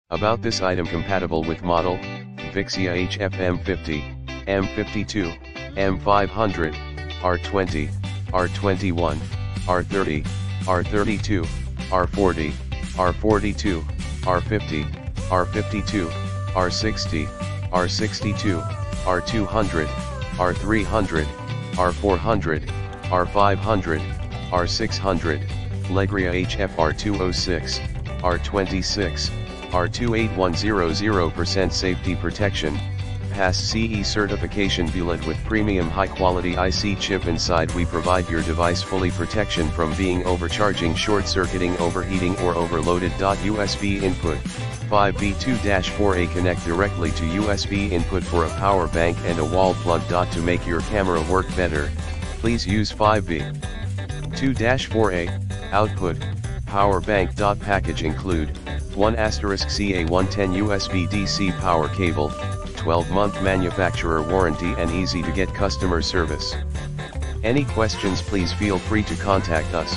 About this item compatible with model, VIXIA HF M50, M52, M500, R20, R21, R30, R32, R40, R42, R50, R52, R60, R62, R200, R300, R400, R500, R600, LEGRIA HF R206, R26, R28100% safety protection, pass CE certification bullet with premium high-quality IC chip inside. We provide your device fully protection from being overcharging, short-circuiting, overheating or overloaded. USB input, 5V2-4A connect directly to USB input for a power bank and a wall plug. To make your camera work better, please use 5V2-4A, output, power bank. Package include, 1 CA-110 USB DC power cable, 12-month manufacturer warranty and easy to get customer service. Any questions, please feel free to contact us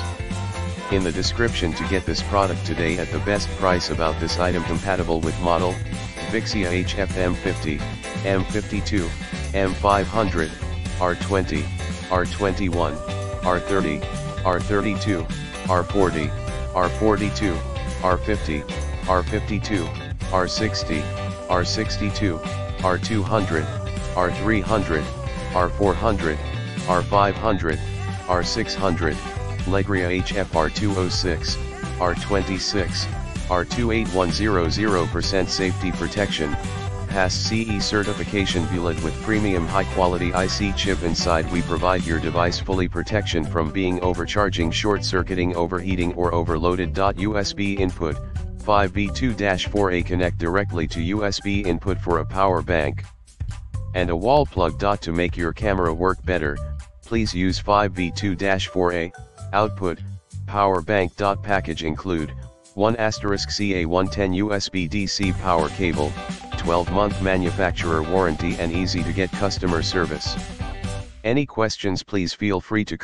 in the description to get this product today at the best price. About this item compatible with model, VIXIA HF M50, M52, M500, R20, R21, R30, R32, R40, R42, R50, R52, R60, R62, R200, R300, R400, R500, R600, LEGRIA HF R206, R26, R28100% safety protection, pass CE certification bullet with premium high-quality IC chip inside. We provide your device fully protection from being overcharging, short-circuiting, overheating or overloaded. USB input, 5V2-4A connect directly to USB input for a power bank and a wall plug. To make your camera work better, please use 5V2-4A, output, power bank. Package include, 1 CA-110 USB DC power cable, 12-month manufacturer warranty and easy to get customer service. Any questions, please feel free to